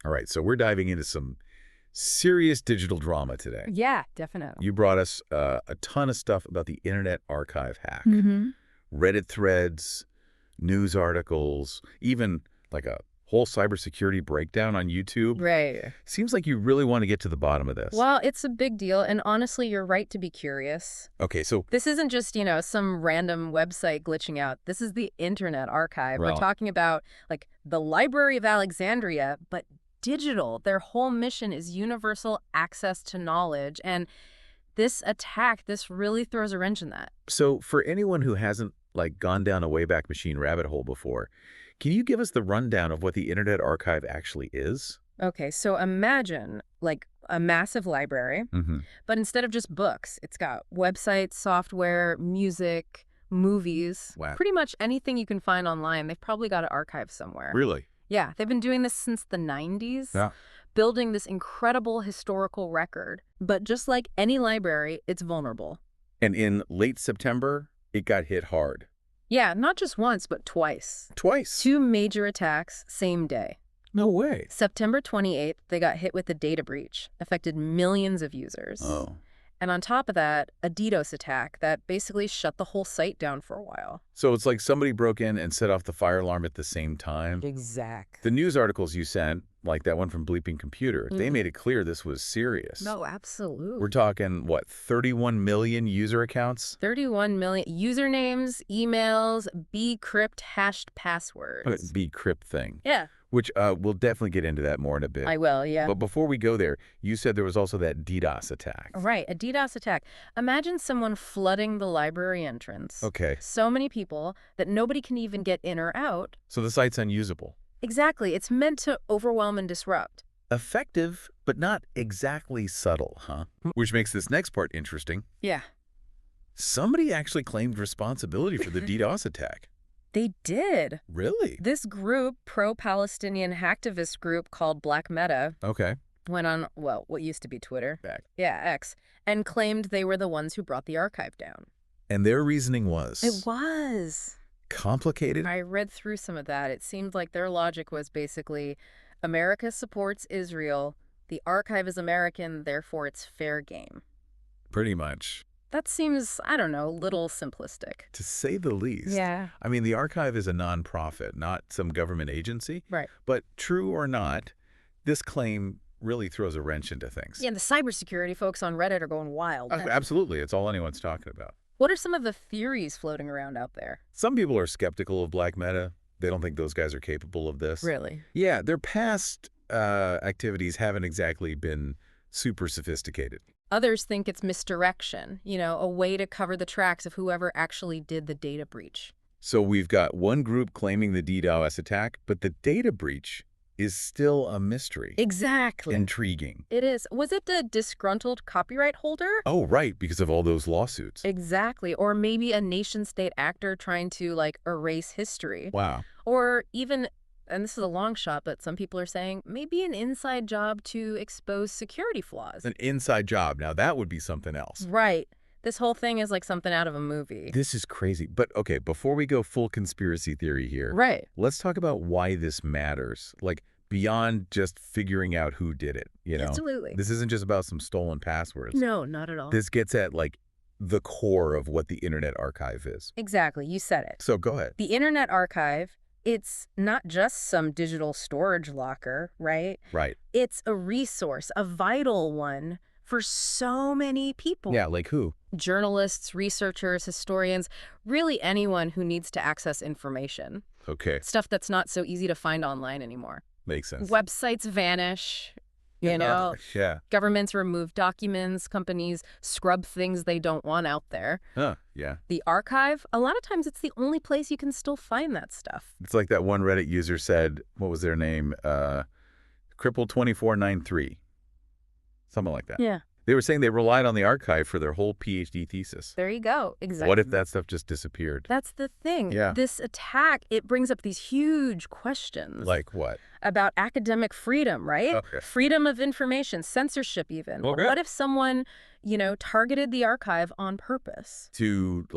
All right, so we're diving into some serious digital drama today. Yeah, definitely. You brought us a ton of stuff about the Internet Archive hack. Reddit threads, news articles, even like a whole cybersecurity breakdown on YouTube. Right. Seems like you really want to get to the bottom of this. Well, it's a big deal, and honestly, you're right to be curious. Okay, so This isn't just, some random website glitching out. This is the Internet Archive. Well- We're talking about, like, the Library of Alexandria, but digital. Their whole mission is universal access to knowledge, and this attack, this really throws a wrench in that. So for anyone who hasn't gone down a Wayback Machine rabbit hole before, can you give us the rundown of what the Internet Archive actually is? Okay, so imagine, like, a massive library, but instead of just books, it's got websites, software, music, movies, Wow. pretty much anything you can find online. They've probably got an archive somewhere. Really? Yeah, they've been doing this since the 90s, Yeah. building this incredible historical record. But just like any library, it's vulnerable. And in late September, it got hit hard. Yeah, not just once, but twice. Twice? 2 major attacks, same day. No way. September 28th, they got hit with a data breach, affected millions of users. Oh. And on top of that, a DDoS attack that basically shut the whole site down for a while. So it's like somebody broke in and set off the fire alarm at the same time? Exactly. The news articles you sent, like that one from Bleeping Computer, they made it clear this was serious. No, absolutely. We're talking, what, 31 million user accounts? 31 million usernames, emails, bcrypt hashed passwords. Bcrypt thing. Yeah. Which we'll definitely get into that more in a bit. I will, yeah. But before we go there, you said there was also that DDoS attack. Right, a DDoS attack. Imagine someone flooding the library entrance. Okay. So many people that nobody can even get in or out. So the site's unusable. Exactly. It's meant to overwhelm and disrupt. Effective, but not exactly subtle, huh? Which makes this next part interesting. Yeah. Somebody actually claimed responsibility for the DDoS attack. They did. Really? This group, pro-Palestinian hacktivist group called Black Meta, Okay. went on, well, what used to be Twitter. Back. Yeah, X. And claimed they were the ones who brought the archive down. And their reasoning was? It was. Complicated? I read through some of that. It seemed like their logic was basically, America supports Israel, the archive is American, therefore it's fair game. Pretty much. That seems, I don't know, a little simplistic. To say the least. Yeah. I mean, the archive is a nonprofit, not some government agency. Right. But true or not, this claim really throws a wrench into things. Yeah, the cybersecurity folks on Reddit are going wild. Absolutely. It's all anyone's talking about. What are some of the theories floating around out there? Some people are skeptical of Black Meta. They don't think those guys are capable of this. Really? Yeah, their past activities haven't exactly been super sophisticated. Others think it's misdirection, a way to cover the tracks of whoever actually did the data breach. So we've got one group claiming the DDoS attack, but the data breach is still a mystery. Exactly. Intriguing. It is. Was it the disgruntled copyright holder? Oh, right, because of all those lawsuits. Exactly. Or maybe a nation-state actor trying to, erase history. Wow. Or even, and this is a long shot, but some people are saying, maybe an inside job to expose security flaws. An inside job. Now, that would be something else. Right. This whole thing is like something out of a movie. This is crazy. But, okay, before we go full conspiracy theory here, Right. let's talk about why this matters. Beyond just figuring out who did it, Absolutely. This isn't just about some stolen passwords. No, not at all. This gets at, the core of what the Internet Archive is. Exactly. You said it. So go ahead. The Internet Archive, it's not just some digital storage locker, right? Right. It's a resource, a vital one for so many people. Yeah, like who? Journalists, researchers, historians, really anyone who needs to access information. Okay. Stuff that's not so easy to find online anymore. Makes sense. Websites vanish, Yeah. governments remove documents, companies scrub things they don't want out there. Huh, yeah. The archive, a lot of times it's the only place you can still find that stuff. It's like that one Reddit user said, what was their name? Cripple2493. Something like that. Yeah. They were saying they relied on the archive for their whole PhD thesis. There you go. Exactly. What if that stuff just disappeared? That's the thing. Yeah. This attack, it brings up these huge questions. Like what? About academic freedom, right? Okay. Freedom of information, censorship even. Okay. What if someone, targeted the archive on purpose? To,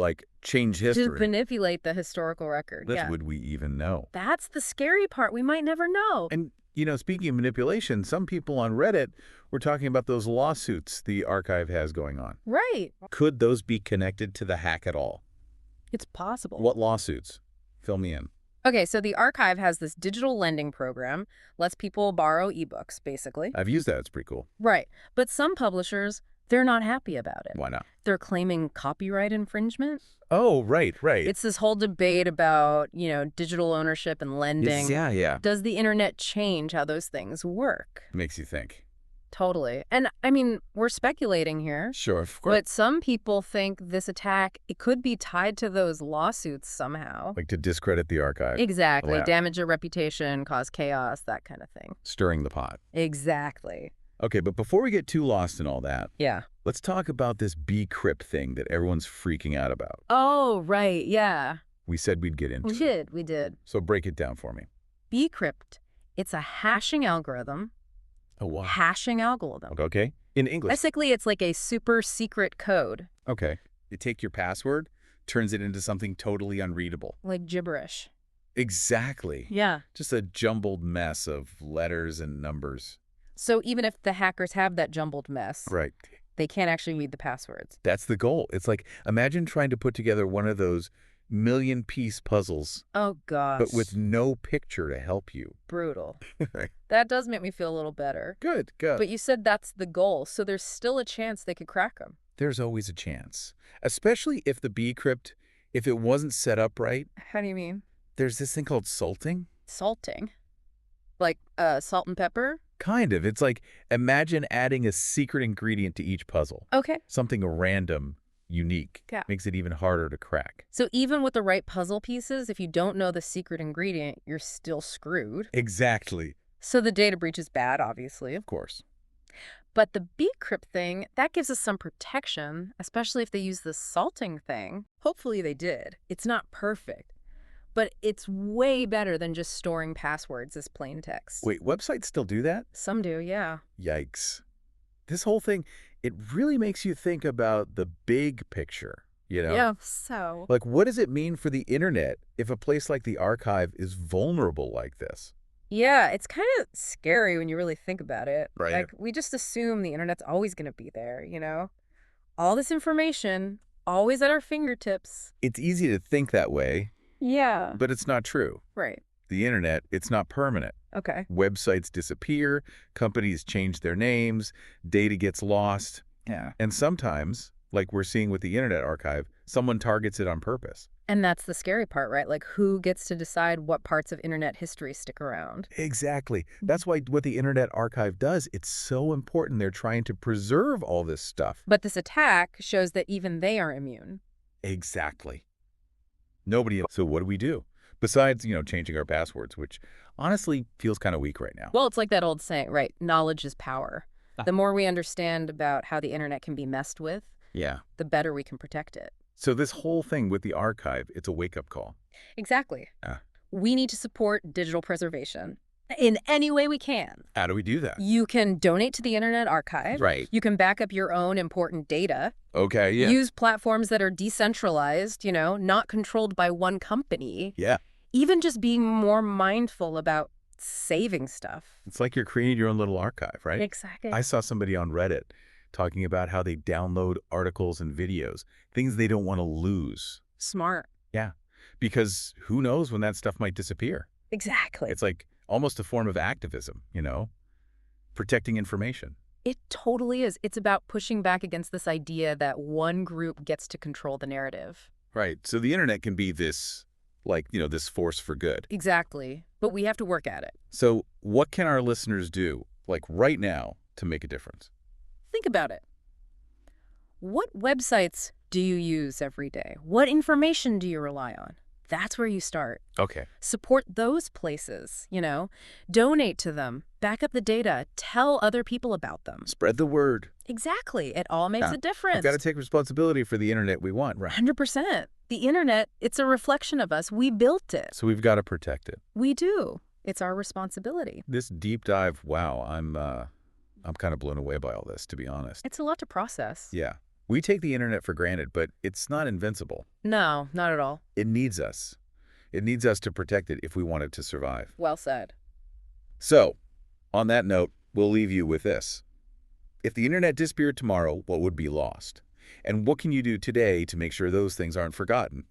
change history. To manipulate the historical record. Would we even know? That's the scary part. We might never know. And Speaking of manipulation, some people on Reddit were talking about those lawsuits the archive has going on. Right. Could those be connected to the hack at all? It's possible. What lawsuits? Fill me in. Okay, so the archive has this digital lending program, lets people borrow ebooks, basically. I've used that. It's pretty cool. Right. But some publishers, they're not happy about it. Why not? They're claiming copyright infringement. Oh, right. It's this whole debate about, digital ownership and lending. Yes, yeah. Does the internet change how those things work? Makes you think. Totally. And, I mean, we're speculating here. Sure, of course. But some people think this attack, it could be tied to those lawsuits somehow. Like to discredit the archive. Exactly. Yeah. Damage your reputation, cause chaos, that kind of thing. Stirring the pot. Exactly. Okay, but before we get too lost in all that, Yeah. let's talk about this bcrypt thing that everyone's freaking out about. Oh, right. Yeah. We said we'd get into it. We did. So break it down for me. Bcrypt, it's a hashing algorithm. Oh, wow. Hashing algorithm. Okay. In English. Basically, it's like a super secret code. Okay. You take your password, turns it into something totally unreadable. Like gibberish. Exactly. Yeah. Just a jumbled mess of letters and numbers. So even if the hackers have that jumbled mess, Right. they can't actually read the passwords. That's the goal. It's like, imagine trying to put together one of those million-piece puzzles, Oh, gosh. but with no picture to help you. Brutal. That does make me feel a little better. Good, good. But you said that's the goal, so there's still a chance they could crack them. There's always a chance, especially if the bcrypt, if it wasn't set up right. How do you mean? There's this thing called salting. Salting? Like salt and pepper? Kind of. It's like, imagine adding a secret ingredient to each puzzle. Okay. Something random, unique. Yeah. Makes it even harder to crack. So even with the right puzzle pieces, if you don't know the secret ingredient, you're still screwed. Exactly. So the data breach is bad, obviously. Of course. But the bcrypt thing, that gives us some protection, especially if they use the salting thing. Hopefully they did. It's not perfect, but it's way better than just storing passwords as plain text. Wait, websites still do that? Some do, yeah. Yikes. This whole thing, it really makes you think about the big picture, Yeah, so. Like, what does it mean for the internet if a place like the archive is vulnerable like this? Yeah, it's kind of scary when you really think about it. Right. Like, we just assume the internet's always going to be there, All this information, always at our fingertips. It's easy to think that way, Yeah. but it's not true. Right. The internet, it's not permanent. Okay. Websites disappear, companies change their names, data gets lost. Yeah. And sometimes, like we're seeing with the Internet Archive, someone targets it on purpose. And that's the scary part, right? Like, who gets to decide what parts of internet history stick around? Exactly. That's why what the Internet Archive does, it's so important. They're trying to preserve all this stuff. But this attack shows that even they are immune. Exactly. Nobody else. So what do we do? Besides, changing our passwords, which honestly feels kind of weak right now. Well, it's like that old saying, right? Knowledge is power. The more we understand about how the internet can be messed with, Yeah. the better we can protect it. So this whole thing with the archive, it's a wake-up call. Exactly. Ah. We need to support digital preservation in any way we can. How do we do that? You can donate to the Internet Archive. Right. You can back up your own important data. Okay, yeah. Use platforms that are decentralized, not controlled by one company. Yeah. Even just being more mindful about saving stuff. It's like you're creating your own little archive, right? Exactly. I saw somebody on Reddit talking about how they download articles and videos, things they don't want to lose. Smart. Yeah. Because who knows when that stuff might disappear. Exactly. It's like almost a form of activism, protecting information. It totally is. It's about pushing back against this idea that one group gets to control the narrative. Right. So the internet can be this, this force for good. Exactly. But we have to work at it. So what can our listeners do, right now, to make a difference? Think about it. What websites do you use every day? What information do you rely on? That's where you start. Okay. Support those places, Donate to them. Back up the data. Tell other people about them. Spread the word. Exactly. It all makes a difference. We've got to take responsibility for the internet we want, right? 100%. The internet, it's a reflection of us. We built it. So we've got to protect it. We do. It's our responsibility. This deep dive, wow, I'm kind of blown away by all this, to be honest. It's a lot to process. Yeah. We take the internet for granted, but it's not invincible. No, not at all. It needs us. It needs us to protect it if we want it to survive. Well said. So, on that note, we'll leave you with this. If the internet disappeared tomorrow, what would be lost? And what can you do today to make sure those things aren't forgotten?